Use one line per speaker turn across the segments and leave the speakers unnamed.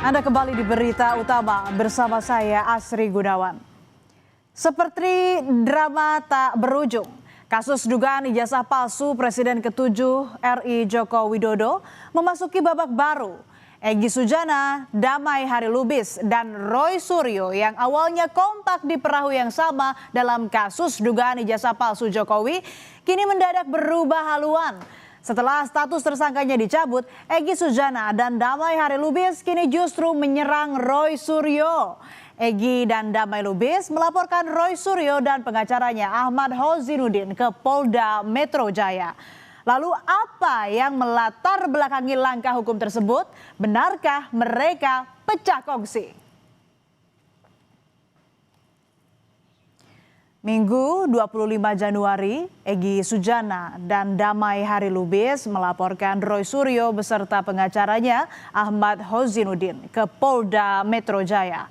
Anda kembali di Berita Utama bersama saya Asri Gunawan. Seperti drama tak berujung, kasus dugaan ijazah palsu Presiden ke-7 RI Joko Widodo memasuki babak baru. Egy Sujana, Damai Harilubis, dan Roy Suryo yang awalnya kompak di perahu yang sama dalam kasus dugaan ijazah palsu Jokowi, kini mendadak berubah haluan. Setelah status tersangkanya dicabut, Egy Sujana dan Damai Harilubis kini justru menyerang Roy Suryo. Egy dan Damai Lubis melaporkan Roy Suryo dan pengacaranya Ahmad Hozinuddin ke Polda Metro Jaya. Lalu apa yang melatar belakangi langkah hukum tersebut? Benarkah mereka pecah kongsi? Minggu 25 Januari, Egy Sujana dan Damai Harilubis melaporkan Roy Suryo beserta pengacaranya Ahmad Hozinuddin ke Polda Metro Jaya.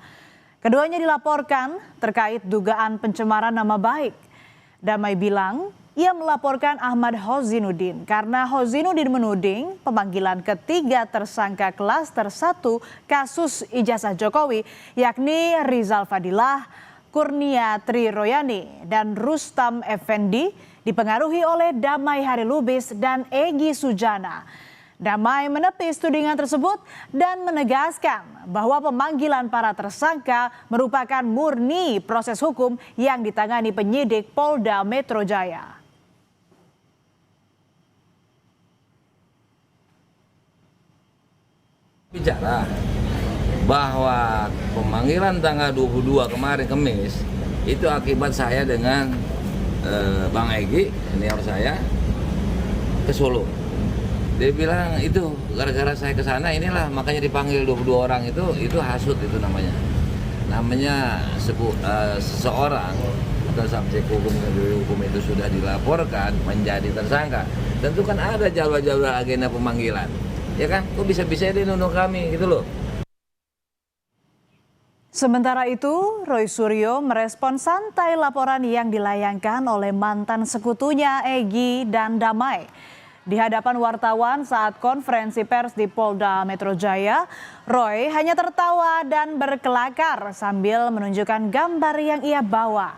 Keduanya dilaporkan terkait dugaan pencemaran nama baik. Damai bilang ia melaporkan Ahmad Hozinuddin karena Hozinuddin menuding pemanggilan ketiga tersangka klaster 1 kasus ijazah Jokowi, yakni Rizal Fadilah, Kurnia Triroyani, dan Rustam Effendi dipengaruhi oleh Damai Harilubis dan Egy Sujana. Damai menepis tudingan tersebut dan menegaskan bahwa pemanggilan para tersangka merupakan murni proses hukum yang ditangani penyidik Polda Metro Jaya.
Bicara bahwa pemanggilan tanggal 22 kemarin Kamis itu akibat saya dengan Bang Egy, senior saya, ke Solo. Dia bilang itu gara-gara saya ke sana inilah makanya dipanggil 22 orang itu hasut itu namanya. Namanya seseorang atau subjek hukum itu sudah dilaporkan menjadi tersangka. Tentu kan ada jadwal-jadwal agenda pemanggilan. Ya kan? Kok bisa-bisa dia nuduh kami gitu loh.
Sementara itu, Roy Suryo merespon santai laporan yang dilayangkan oleh mantan sekutunya Egy dan Damai. Di hadapan wartawan saat konferensi pers di Polda Metro Jaya, Roy hanya tertawa dan berkelakar sambil menunjukkan gambar yang ia bawa.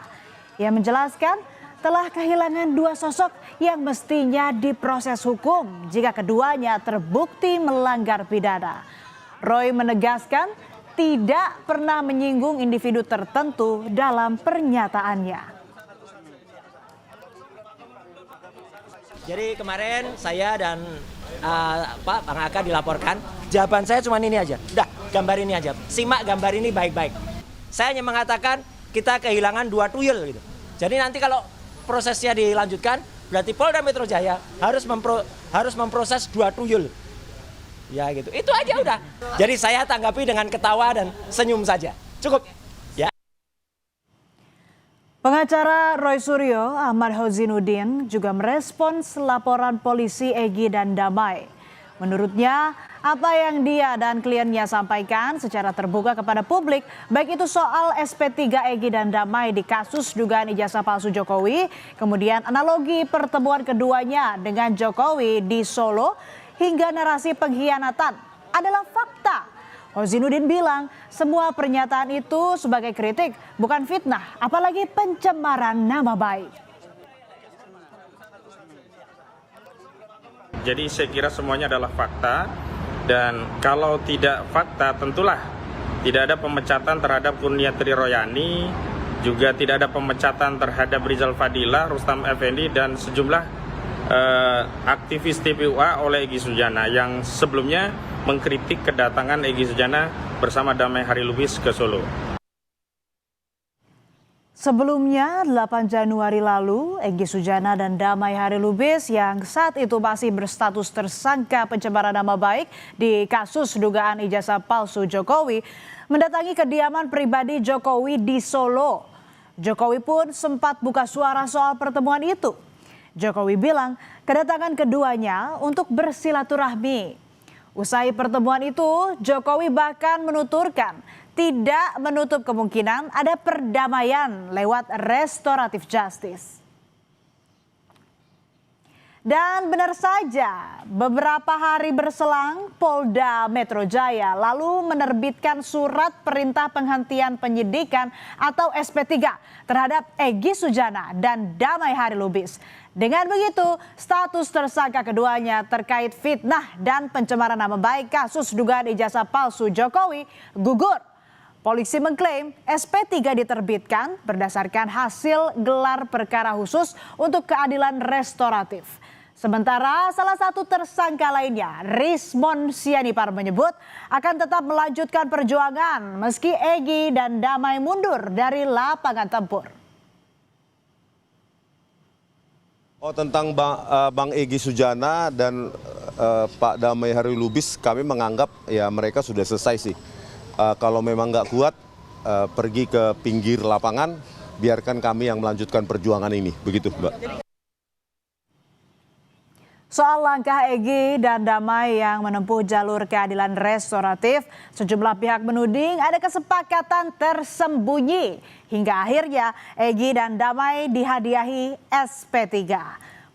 Ia menjelaskan telah kehilangan dua sosok yang mestinya diproses hukum jika keduanya terbukti melanggar pidana. Roy menegaskan tidak pernah menyinggung individu tertentu dalam pernyataannya.
Jadi kemarin saya dan Pak Bang Aka dilaporkan, jawaban saya cuma ini aja. Udah, gambar ini aja. Simak gambar ini baik-baik. Saya hanya mengatakan kita kehilangan 2 tuyul gitu. Jadi nanti kalau prosesnya dilanjutkan, berarti Polda Metro Jaya harus memproses 2 tuyul. Ya gitu. Itu aja udah. Jadi saya tanggapi dengan ketawa dan senyum saja. Cukup.
Pengacara Roy Suryo, Ahmad Hozinuddin, juga merespons laporan polisi Egy dan Damai. Menurutnya, apa yang dia dan kliennya sampaikan secara terbuka kepada publik, baik itu soal SP3 Egy dan Damai di kasus dugaan ijazah palsu Jokowi, kemudian analogi pertemuan keduanya dengan Jokowi di Solo, hingga narasi pengkhianatan adalah fakta. Hozinuddin bilang semua pernyataan itu sebagai kritik, bukan fitnah, apalagi pencemaran nama baik.
Jadi saya kira semuanya adalah fakta, dan kalau tidak fakta tentulah tidak ada pemecatan terhadap Kurnia Triroyani, juga tidak ada pemecatan terhadap Rizal Fadilah, Rustam Effendi, dan sejumlah aktivis TPUA oleh Egy Sujana yang sebelumnya mengkritik kedatangan Egy Sujana bersama Damai Harilubis ke Solo.
Sebelumnya, 8 Januari lalu, Egy Sujana dan Damai Harilubis yang saat itu masih berstatus tersangka pencemaran nama baik di kasus dugaan ijazah palsu Jokowi, mendatangi kediaman pribadi Jokowi di Solo. Jokowi pun sempat buka suara soal pertemuan itu. Jokowi bilang kedatangan keduanya untuk bersilaturahmi. Usai pertemuan itu, Jokowi bahkan menuturkan tidak menutup kemungkinan ada perdamaian lewat restoratif justice. Dan benar saja, beberapa hari berselang Polda Metro Jaya lalu menerbitkan surat perintah penghentian penyidikan atau SP3 terhadap Egy Sujana dan Damai Harilubis. Dengan begitu, status tersangka keduanya terkait fitnah dan pencemaran nama baik kasus dugaan ijazah palsu Jokowi gugur. Polisi mengklaim SP3 diterbitkan berdasarkan hasil gelar perkara khusus untuk keadilan restoratif. Sementara salah satu tersangka lainnya, Rismon Sianipar menyebut akan tetap melanjutkan perjuangan meski Egy dan Damai mundur dari lapangan tempur.
Oh, tentang Bang Egy Sujana dan Pak Damai Harilubis, kami menganggap ya mereka sudah selesai sih. Kalau memang nggak kuat, pergi ke pinggir lapangan, biarkan kami yang melanjutkan perjuangan ini. Begitu, Mbak.
Soal langkah Egy dan Damai yang menempuh jalur keadilan restoratif, sejumlah pihak menuding ada kesepakatan tersembunyi. Hingga akhirnya Egy dan Damai dihadiahi SP3.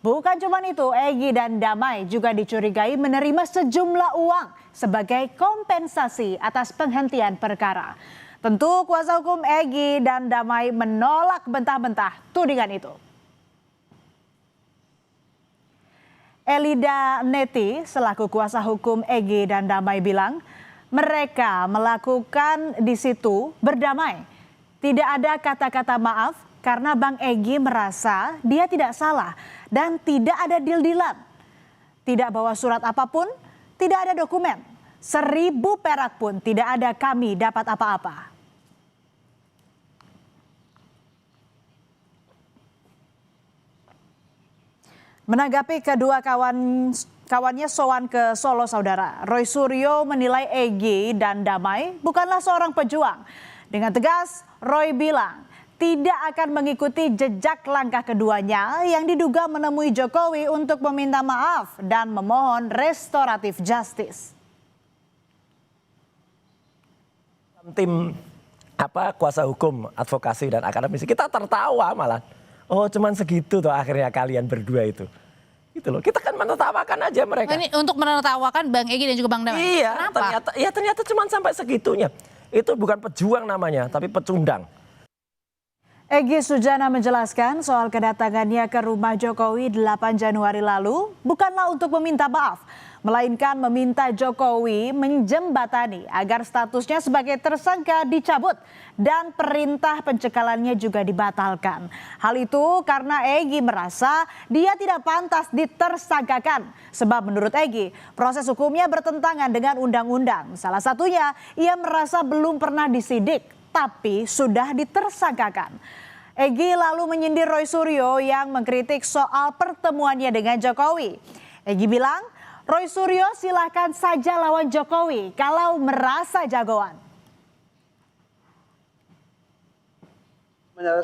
Bukan cuma itu, Egy dan Damai juga dicurigai menerima sejumlah uang sebagai kompensasi atas penghentian perkara. Tentu kuasa hukum Egy dan Damai menolak bentah-bentah tudingan itu. Elida Neti selaku kuasa hukum Egy dan Damai bilang mereka melakukan di situ berdamai. Tidak ada kata-kata maaf karena Bang Egy merasa dia tidak salah dan tidak ada deal-dealan. Tidak bawa surat apapun, tidak ada dokumen. 1.000 perak pun tidak ada kami dapat apa-apa. Menanggapi kedua kawannya sowan ke Solo, saudara, Roy Suryo menilai Egy dan Damai bukanlah seorang pejuang. Dengan tegas, Roy bilang tidak akan mengikuti jejak langkah keduanya yang diduga menemui Jokowi untuk meminta maaf dan memohon restoratif justice.
Tim kuasa hukum, advokasi dan akademisi kita tertawa malah. Oh, cuman segitu tuh akhirnya kalian berdua itu. Gitu loh. Kita kan menertawakan aja mereka.
Ini untuk menertawakan Bang Egy dan juga Bang Damai.
Iya,
kenapa?
ternyata cuman sampai segitunya. Itu bukan pejuang namanya, tapi pecundang.
Egy Sujana menjelaskan soal kedatangannya ke rumah Jokowi 8 Januari lalu bukanlah untuk meminta maaf, melainkan meminta Jokowi menjembatani agar statusnya sebagai tersangka dicabut dan perintah pencekalannya juga dibatalkan. Hal itu karena Egy merasa dia tidak pantas ditersangkakan. Sebab menurut Egy, proses hukumnya bertentangan dengan undang-undang. Salah satunya, ia merasa belum pernah disidik, tapi sudah ditersangkakan. Egy lalu menyindir Roy Suryo yang mengkritik soal pertemuannya dengan Jokowi. Egy bilang, Roy Suryo silahkan saja lawan Jokowi kalau merasa jagoan.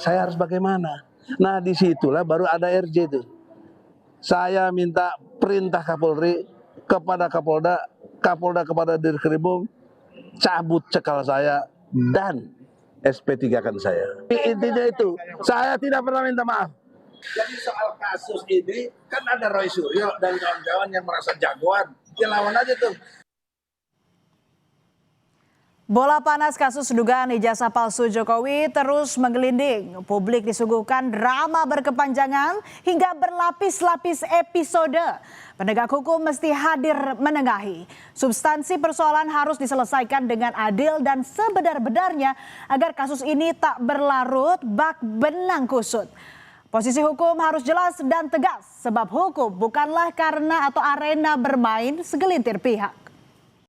Saya harus bagaimana? Nah, disitulah baru ada RJ itu. Saya minta perintah Kapolri kepada Kapolda, Kapolda kepada Dirkrimum, cabut cekal saya dan SP3 kan saya. Intinya itu, saya tidak pernah minta maaf.
Jadi soal kasus ini kan ada Roy Suryo dan kawan-kawan yang merasa jagoan, ya lawan aja tuh.
Bola panas kasus dugaan ijazah palsu Jokowi terus menggelinding. Publik disuguhkan drama berkepanjangan hingga berlapis-lapis episode. Penegak hukum mesti hadir menengahi. Substansi persoalan harus diselesaikan dengan adil dan sebenar-benarnya agar kasus ini tak berlarut bak benang kusut. Posisi hukum harus jelas dan tegas sebab hukum bukanlah karena atau arena bermain segelintir pihak.